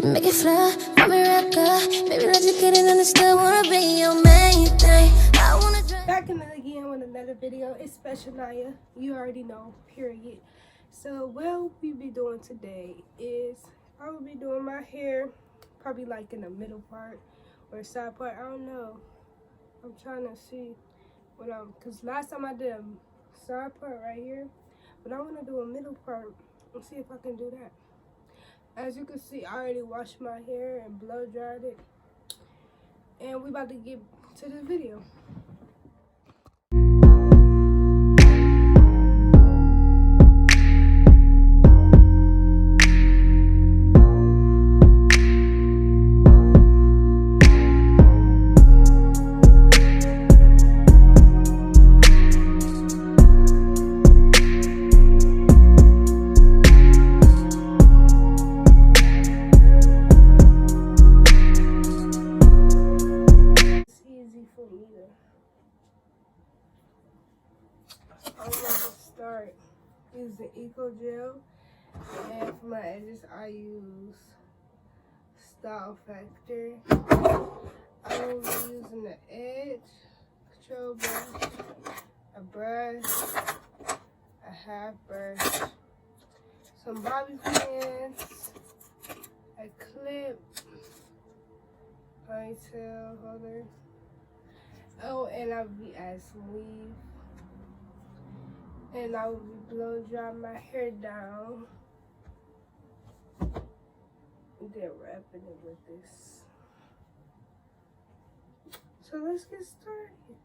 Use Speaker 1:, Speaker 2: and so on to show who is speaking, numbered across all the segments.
Speaker 1: make it fly, want me wrapped up. Baby, let's just get it understood. Wanna be your main thing. I wanna try.
Speaker 2: Back in it again with another video. It's specialNiyaah. You already know, period. So what we be doing today is I will be doing my hair probably like in the middle part or side part. I don't know. I'm trying to see what because last time I did a side part right here, but I want to do a middle part and see if I can do that. As you can see, I already washed my hair and blow dried it, and we about to get to this video. I'm going to start using Eco Gel, and for my edges I use Style Factor. I will be using the edge control brush, a brush, a half brush, some bobby pins, a clip, ponytail holder. Oh, and I'll be adding some weave. And I will be blow dry my hair down. And then wrapping it with this. So let's get started.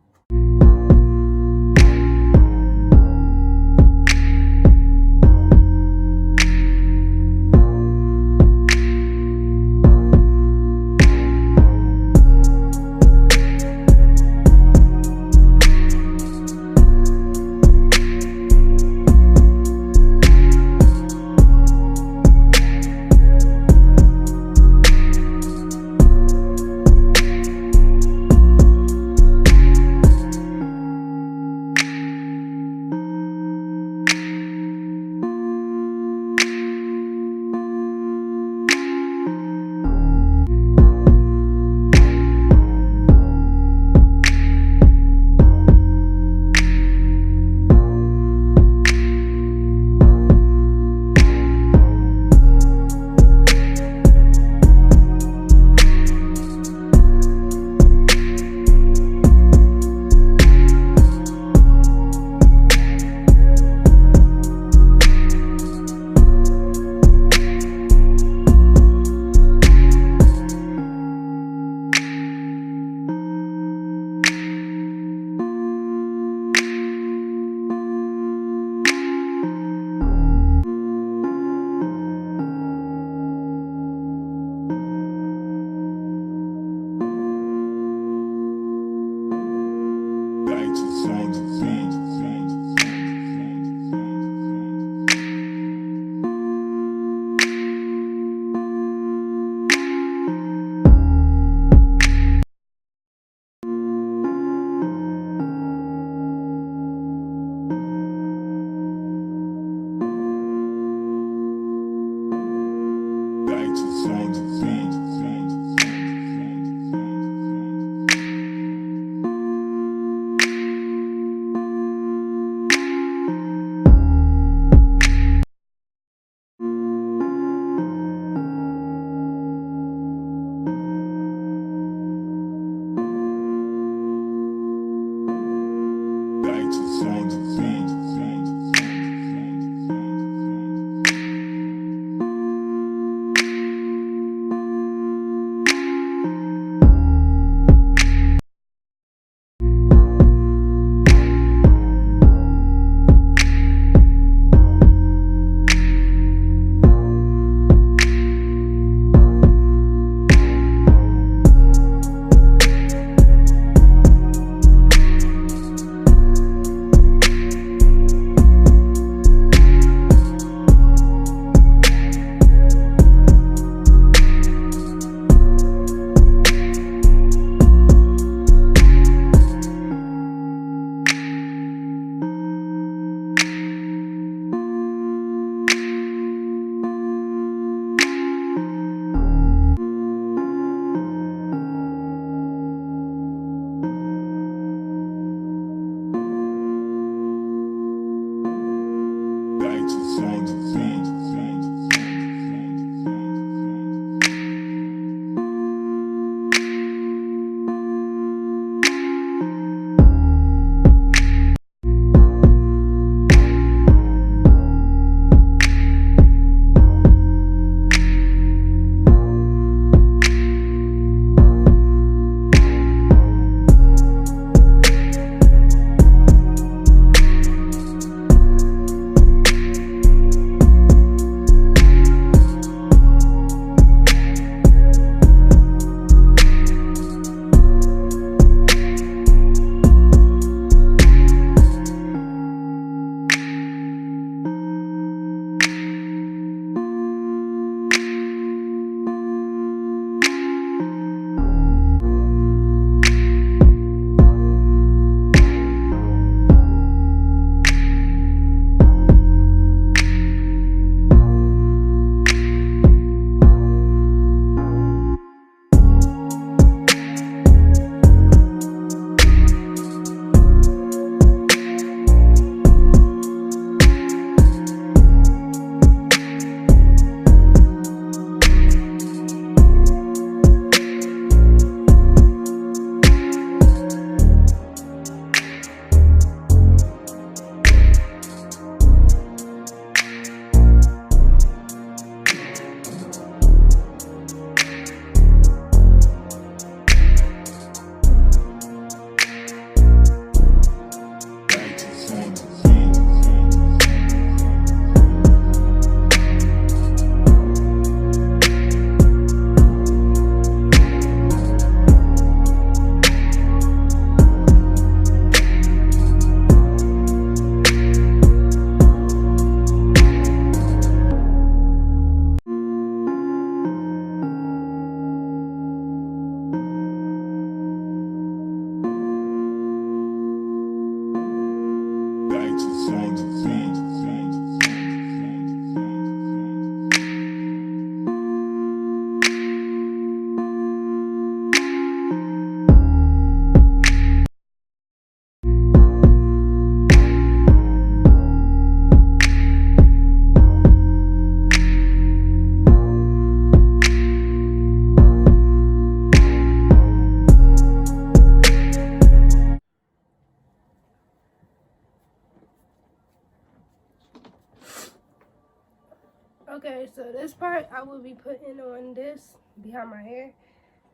Speaker 2: So this part I will be putting on this behind my hair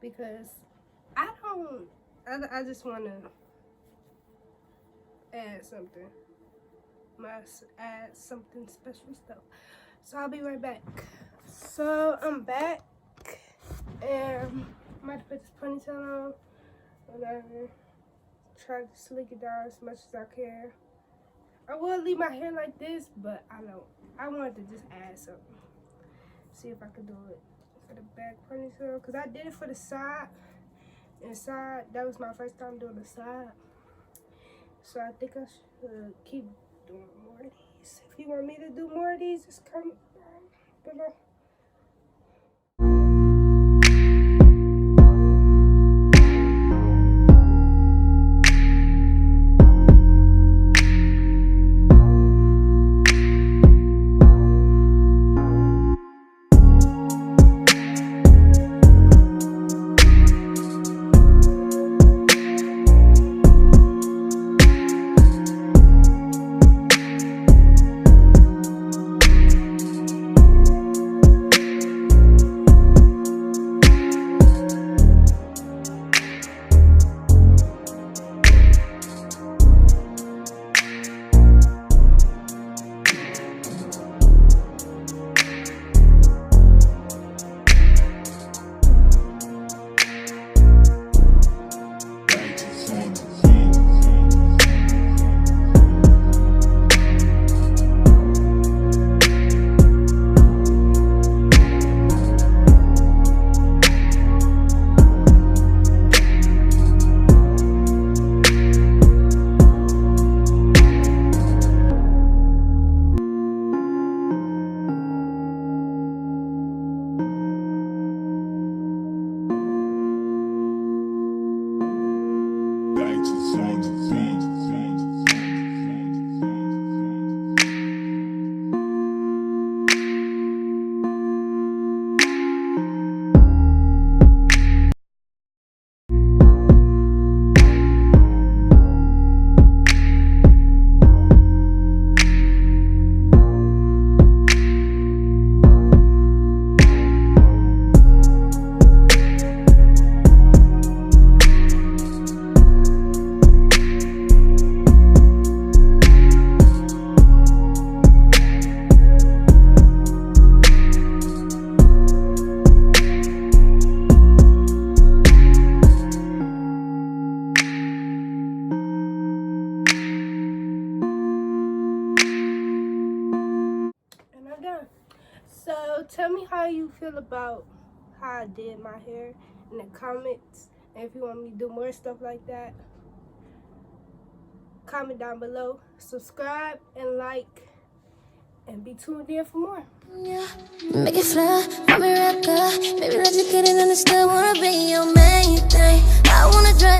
Speaker 2: because I just want to add something. Must add something special stuff. So I'll be right back. So I'm back and I'm about to put this ponytail on. Whatever. Try to slick it down as much as I can. I will leave my hair like this, but I wanted to just add something. See if I can do it for the back ponytail, because I did it for the side. And side, that was my first time doing the side. So I think I should keep doing more of these. If you want me to do more of these, just comment down below. So tell me how you feel about how I did my hair in the comments. And if you want me to do more stuff like that, comment down below. Subscribe and like. And be tuned in for more.
Speaker 1: Yeah, make it fly, 𝗕𝗲𝗴𝗶𝗶𝗹. Baby, let's get it understood. Wanna be your main thing. I wanna drive.